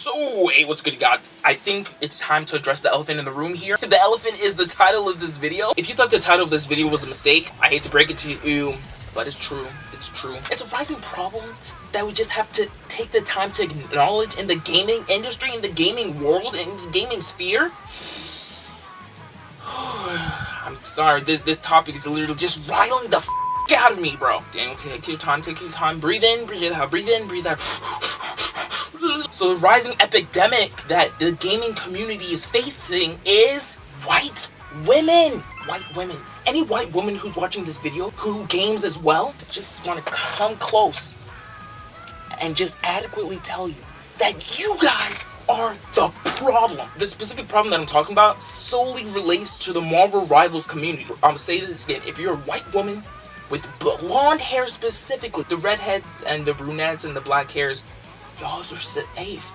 So, hey, what's good, you guys? I think it's time to address the elephant in the room here. The elephant is the title of this video. If you thought the title of this video was a mistake, I hate to break it to you, but it's true. It's true. It's a rising problem that we just have to take the time to acknowledge in the gaming industry, in the gaming world, in the gaming sphere. I'm sorry, this topic is literally just riling the out of me, bro. Daniel, take your time, breathe in, breathe out, breathe out. So the rising epidemic that the gaming community is facing is white women. White women. Any white woman who's watching this video who games as well, just want to come close and just adequately tell you that you guys are the problem. The specific problem that I'm talking about solely relates to the Marvel Rivals community. I'm gonna say this again. If you're a white woman with blonde hair specifically, the redheads and the brunettes and the black hairs, y'all are safe.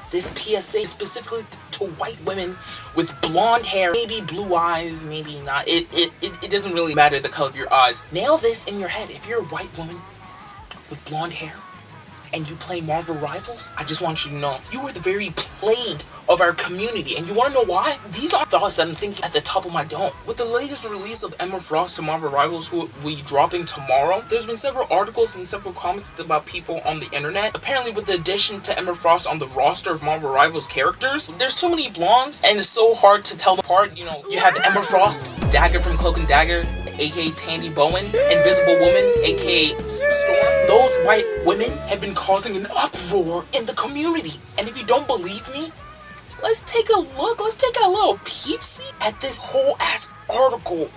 This PSA is specifically to white women with blonde hair, maybe blue eyes, maybe not. It doesn't really matter the color of your eyes. Nail this in your head. If you're a white woman with blonde hair and you play Marvel Rivals, I just want you to know you are the very plague of our community. And you want to know why? These are thoughts that I'm thinking at the top of my dome. With the latest release of Emma Frost to Marvel Rivals, who will be dropping tomorrow, there's been several articles and several comments about people on the internet. Apparently, with the addition to Emma Frost on the roster of Marvel Rivals characters, there's too many blondes, and it's so hard to tell them apart. You know, you have Emma Frost, Dagger from Cloak and Dagger, aka Tandy Bowen, Invisible Woman, aka Storm. Those white women have been causing an uproar in the community. And if you don't believe me, let's take a look, let's take a little peep-see at this whole ass article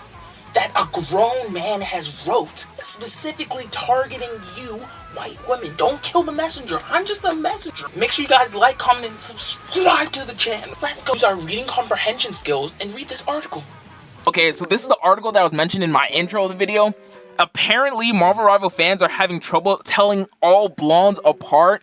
that a grown man has wrote, specifically targeting you, white women. Don't kill the messenger, I'm just the messenger. Make sure you guys like, comment, and subscribe to the channel. Let's go use our reading comprehension skills and read this article. Okay, so this is the article that was mentioned in my intro of the video. Apparently, Marvel Rival fans are having trouble telling all blondes apart.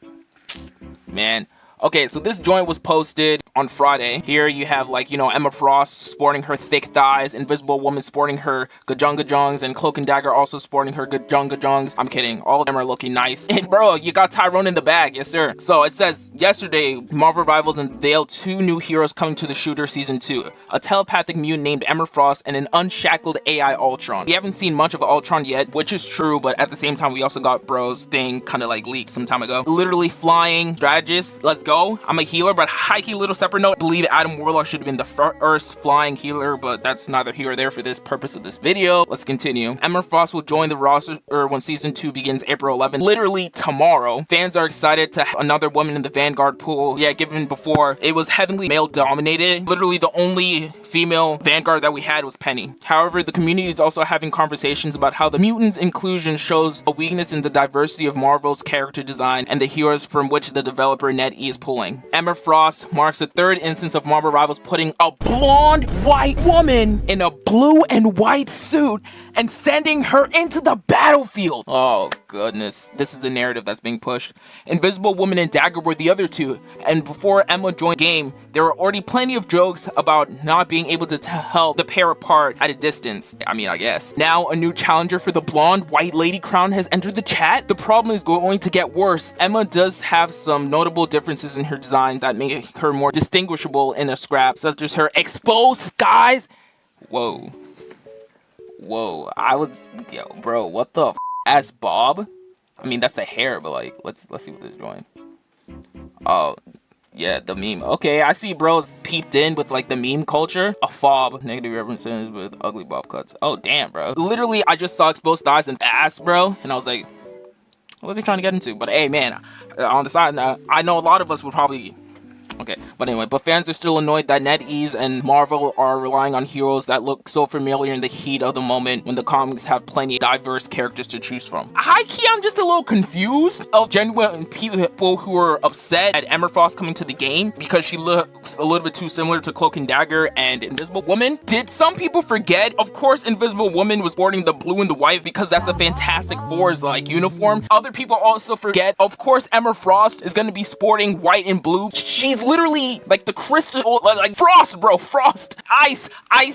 Man. Okay, so this joint was posted on Friday. Here you have, like, you know, Emma Frost sporting her thick thighs, Invisible Woman sporting her gajongajongs, and Cloak and Dagger also sporting her gajongajongs. I'm kidding, all of them are looking nice. And bro, you got Tyrone in the bag, yes sir. So it says, yesterday, Marvel Rivals unveiled 2 new heroes coming to the shooter season 2. A telepathic mutant named Emma Frost and an unshackled AI Ultron. We haven't seen much of Ultron yet, which is true, but at the same time, we also got Bro's thing kind of like leaked some time ago. Literally flying strategist, let's go. I'm a healer, but high-key little separate note, I believe Adam Warlock should have been the first flying healer, but that's neither here or there for this purpose of this video. Let's continue. Emma Frost will join the roster when season 2 begins April 11th, literally tomorrow. Fans are excited to have another woman in the Vanguard pool. Yeah, given before, it was heavily male-dominated. Literally the only female Vanguard that we had was Penny. However, the community is also having conversations about how the mutants' inclusion shows a weakness in the diversity of Marvel's character design and the heroes from which the developer NetEase is pulling. Emma Frost marks the 3rd instance of Marvel Rivals putting a blonde white woman in a blue and white suit and sending her into the battlefield. Oh goodness, this is the narrative that's being pushed. Invisible Woman and Dagger were the other 2, and before Emma joined the game, there were already plenty of jokes about not being able to tell the pair apart at a distance. I mean, I guess. Now, a new challenger for the blonde white lady crown has entered the chat. The problem is going to get worse. Emma does have some notable differences in her design that make her more distinguishable in a scrap, such as her exposed thighs. Whoa. Whoa, yo, bro, what the f? Ass Bob? I mean, that's the hair, but like, let's see what they're doing. Oh, yeah, the meme. Okay, I see bros peeped in with like the meme culture. A fob, negative references with ugly bob cuts. Oh, damn, bro. Literally, I just saw exposed thighs and ass, bro, and I was like, what are they trying to get into? But hey, man, on the side, I know a lot of us would probably... Okay, but anyway, but fans are still annoyed that NetEase and Marvel are relying on heroes that look so familiar in the heat of the moment when the comics have plenty of diverse characters to choose from. High-key, I'm just a little confused of genuine people who are upset at Emma Frost coming to the game because she looks a little bit too similar to Cloak and Dagger and Invisible Woman. Did some people forget? Of course, Invisible Woman was sporting the blue and the white because that's the Fantastic Four's like uniform. Other people also forget, of course, Emma Frost is going to be sporting white and blue. She's literally like the crystal, like Frost, bro. Frost, ice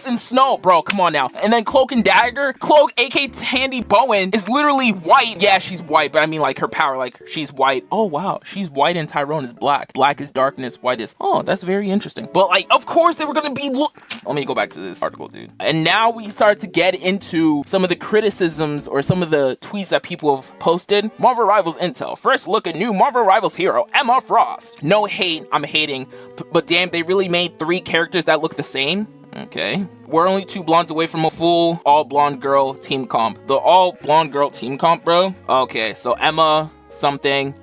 and snow, bro. Come on now. And then Cloak and Dagger. Cloak, aka Tandy Bowen, is literally white. Yeah, she's white, but I mean like her power, like she's white. Oh wow, she's white and Tyrone is black. Black is darkness, white is. Oh, that's very interesting. But like, of course they were gonna be. Let me go back to this article, dude. And now we start to get into some of the criticisms or some of the tweets that people have posted. Marvel Rivals intel. First look at new Marvel Rivals hero Emma Frost. No hate, I'm hating, but damn, they really made 3 characters that look the same. Okay. We're only 2 blondes away from a full all blonde girl team comp. The all blonde girl team comp, bro. Okay, so Emma something,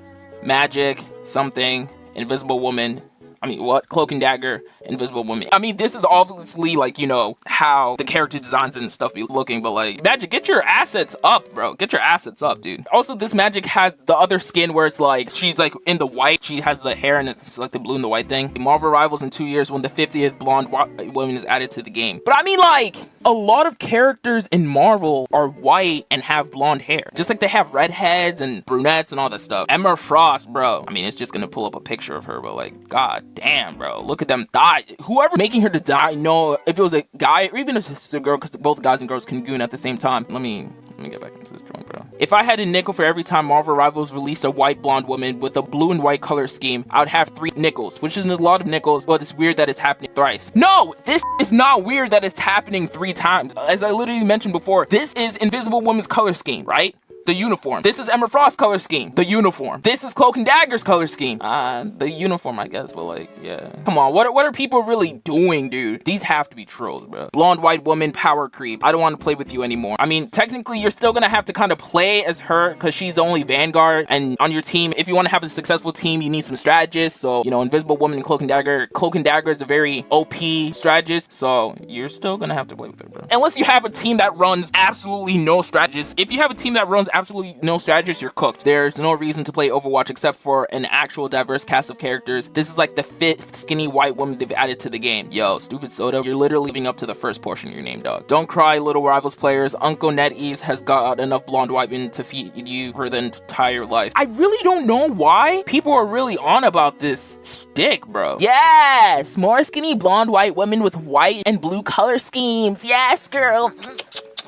Magic something, Invisible Woman. I mean, what? Cloak and Dagger, Invisible Woman. I mean, this is obviously, like, you know, how the character designs and stuff be looking, but, like, Magic, get your assets up, bro. Get your assets up, dude. Also, this Magic has the other skin where it's, like, she's, like, in the white. She has the hair and it's, like, the blue and the white thing. Marvel Rivals in 2 years when the 50th blonde woman is added to the game. But, I mean, like, a lot of characters in Marvel are white and have blonde hair. Just like they have redheads and brunettes and all that stuff. Emma Frost, bro. I mean, it's just gonna pull up a picture of her, but, like, god damn, bro, look at them die. Whoever making her to die, no, if it was a guy or even if it's a girl, because both guys and girls can goon at the same time. Let me get back into this joint, bro. If I had a nickel for every time Marvel Rivals released a white blonde woman with a blue and white color scheme, I would have 3 nickels, which isn't a lot of nickels, but it's weird that it's happening thrice. No, this is not weird that it's happening 3 times. As I literally mentioned before, this is Invisible Woman's color scheme, right? The uniform. This is Emma Frost's color scheme. The uniform. This is Cloak and Dagger's color scheme. The uniform, I guess, but like, yeah. Come on, what are people really doing, dude? These have to be trolls, bro. Blonde white woman power creep. I don't want to play with you anymore. I mean, technically, you're still gonna have to kind of play as her because she's the only Vanguard. And on your team, if you want to have a successful team, you need some strategists. So, you know, Invisible Woman and Cloak and Dagger. Cloak and Dagger is a very OP strategist. So you're still gonna have to play with her, bro. Unless you have a team that runs absolutely no strategists. If you have a team that runs absolutely no strategists, you're cooked. There's no reason to play Overwatch except for an actual diverse cast of characters. This is like the 5th skinny white woman they've added to the game. Yo, stupid soda, you're literally living up to the first portion of your name, dog. Don't cry, little Rivals players. Uncle NetEase has got enough blonde white women to feed you for the entire life. I really don't know why people are really on about this stick, bro. Yes, more skinny blonde white women with white and blue color schemes. Yes, girl.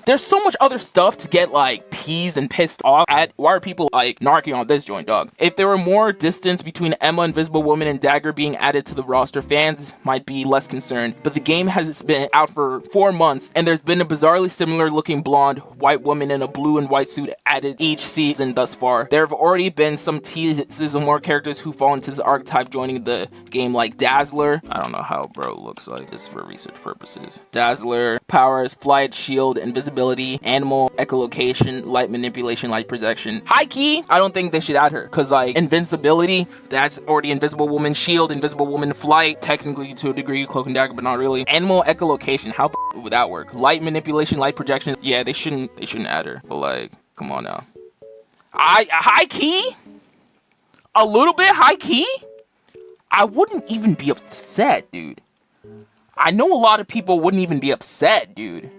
There's so much other stuff to get like peased and pissed off at. Why are people like narking on this joint, dog? If there were more distance between Emma, Invisible Woman, and Dagger being added to the roster, fans might be less concerned. But the game has been out for 4 months, and there's been a bizarrely similar looking blonde white woman in a blue and white suit added each season thus far. There have already been some teases of more characters who fall into this archetype joining the game, like Dazzler. I don't know how bro looks like this for research purposes. Dazzler powers flight, shield, invisibility, animal echolocation, light manipulation, light projection. High key, I don't think they should add her because like invincibility, that's already Invisible Woman. Shield, Invisible Woman. Flight, technically to a degree, Cloak and Dagger, but not really. Animal echolocation, how would that work? Light manipulation, light projection. Yeah, they shouldn't add her. But like, come on now. High key, a little bit high key. I wouldn't even be upset, dude. I know a lot of people wouldn't even be upset, dude.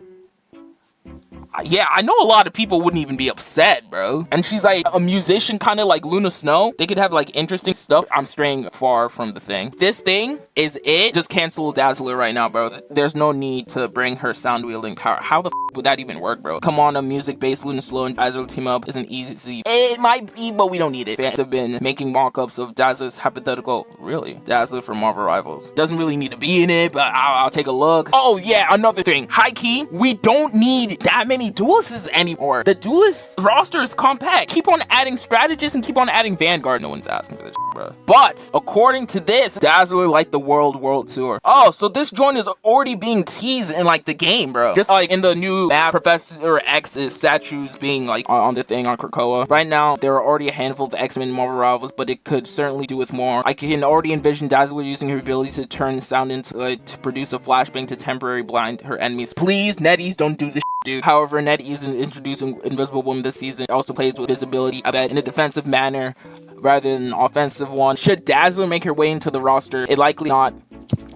Yeah, I know a lot of people wouldn't even be upset, bro. And she's like a musician, kind of like Luna Snow. They could have like interesting stuff. I'm straying far from the thing. This thing is it. Just cancel Dazzler right now, bro. There's no need to bring her sound wielding power. How the f would that even work, bro? Come on, a music-based Luna Snow and Dazzler team up isn't easy. It might be, but we don't need it. Fans have been making mock-ups of Dazzler's hypothetical. Really? Dazzler from Marvel Rivals. Doesn't really need to be in it, but I'll take a look. Oh yeah, another thing. High key, we don't need that many duelists anymore. The duelist roster is compact. Keep on adding strategists and keep on adding Vanguard. No one's asking for this shit, bro. But according to this, Dazzler like the world tour. Oh, so this joint is already being teased in like the game, bro. Just like in the new map, Professor X's statues being like on the thing on Krakoa. Right now, there are already a handful of X-Men in Marvel Rivals, but it could certainly do with more. I can already envision Dazzler using her ability to turn sound into to produce a flashbang to temporarily blind her enemies. Please, NetEase, don't do this, dude. However, NetEase in introducing Invisible Woman this season also plays with visibility, I bet, in a defensive manner rather than an offensive one. Should Dazzler make her way into the roster? It likely not.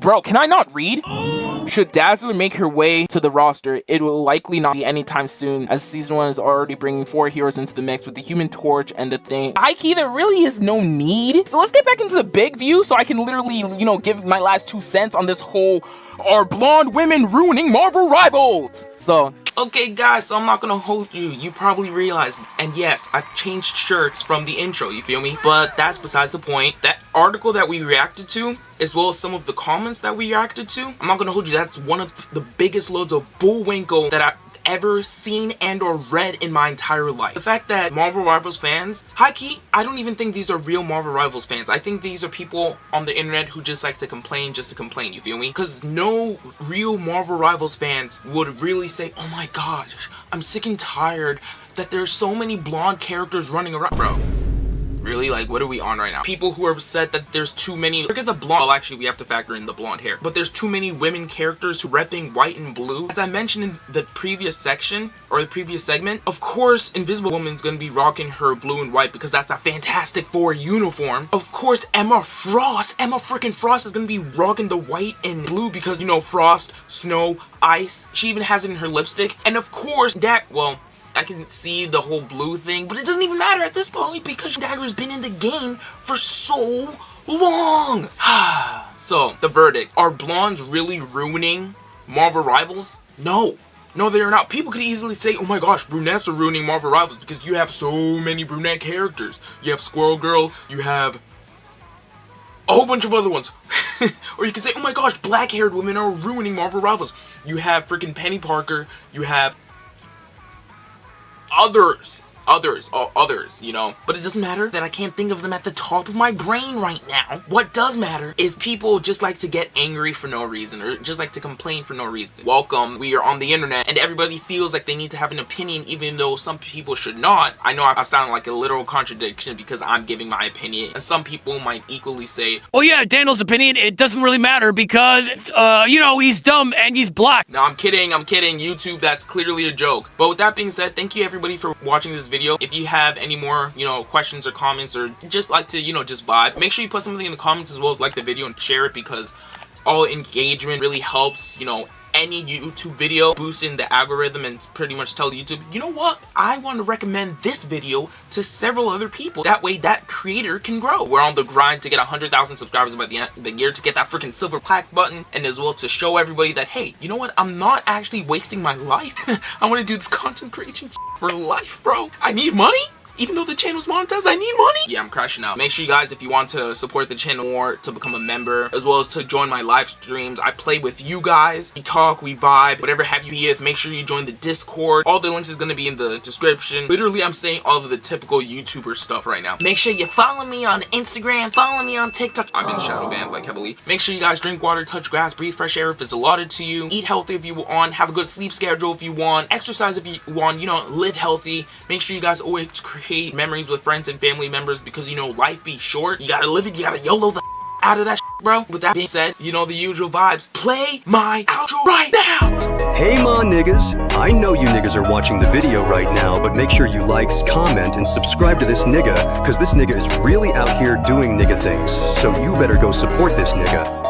Bro, can I not read? Should Dazzler make her way to the roster, it will likely not be anytime soon, as Season 1 is already bringing 4 heroes into the mix with the Human Torch and the Thing. High-key, there really is no need. So let's get back into the big view so I can literally, you know, give my last 2 cents on this whole "Are blonde women ruining Marvel Rivals?" So, okay guys, so I'm not gonna hold you. You probably realized, and yes, I've changed shirts from the intro, you feel me? But that's besides the point. That article that we reacted to, as well as some of the comments that we reacted to, I'm not gonna hold you, that's one of the biggest loads of bullwinkle that I've ever seen and or read in my entire life. The fact that Marvel Rivals fans, high-key, I don't even think these are real Marvel Rivals fans. I think these are people on the internet who just like to complain just to complain, you feel me? Because no real Marvel Rivals fans would really say, oh my gosh, I'm sick and tired that there's so many blonde characters running around. Bro, really? Like, what are we on right now? People who are upset that there's too many, look at the blonde, well actually we have to factor in the blonde hair, but there's too many women characters repping white and blue. As I mentioned in the previous section, or the previous segment, of course Invisible Woman's gonna be rocking her blue and white because that's the Fantastic Four uniform. Of course Emma freaking Frost is gonna be rocking the white and blue because, you know, frost, snow, ice. She even has it in her lipstick. And of course that, well, I can see the whole blue thing, but it doesn't even matter at this point because Dagger's been in the game for so long. So, the verdict. Are blondes really ruining Marvel Rivals? No. No, they're not. People could easily say, oh my gosh, brunettes are ruining Marvel Rivals because you have so many brunette characters. You have Squirrel Girl, you have a whole bunch of other ones. Or you can say, oh my gosh, black-haired women are ruining Marvel Rivals. You have freaking Penny Parker, you have others, you know. But it doesn't matter that I can't think of them at the top of my brain right now. What does matter is people just like to get angry for no reason, or just like to complain for no reason. Welcome, we are on the internet, and everybody feels like they need to have an opinion even though some people should not. I know I sound like a literal contradiction because I'm giving my opinion, and some people might equally say, oh yeah, Daniel's opinion, it doesn't really matter because, you know, he's dumb and he's black. No, I'm kidding, YouTube, that's clearly a joke. But with that being said, thank you everybody for watching this video. If you have any more, you know, questions or comments, or just like to, you know, just vibe, make sure you put something in the comments as well as like the video and share it, because all engagement really helps, you know, any YouTube video boosting the algorithm and pretty much tell YouTube, you know what, I want to recommend this video to several other people. That way that creator can grow. We're on the grind to get 100,000 subscribers by the end of the year, to get that freaking silver plaque button, and as well to show everybody that, hey, you know what, I'm not actually wasting my life. I want to do this content creation for life, bro. I need money. Even though the channel's monetized, I need money. Yeah, I'm crashing out. Make sure you guys, if you want to support the channel more, to become a member, as well as to join my live streams. I play with you guys. We talk, we vibe, whatever have you be it. Make sure you join the Discord. All the links is going to be in the description. Literally, I'm saying all of the typical YouTuber stuff right now. Make sure you follow me on Instagram, follow me on TikTok. I've been shadow banned like heavily. Make sure you guys drink water, touch grass, breathe fresh air if it's allotted to you. Eat healthy if you want. Have a good sleep schedule if you want. Exercise if you want. You know, live healthy. Make sure you guys always create memories with friends and family members, because, you know, life be short. You gotta live it. You gotta YOLO the out of that bro. With that being said, you know the usual vibes. Play my outro right now. Hey ma niggas, I know you niggas are watching the video right now, but make sure you like, comment, and subscribe to this nigga, cause this nigga is really out here doing nigga things, so you better go support this nigga.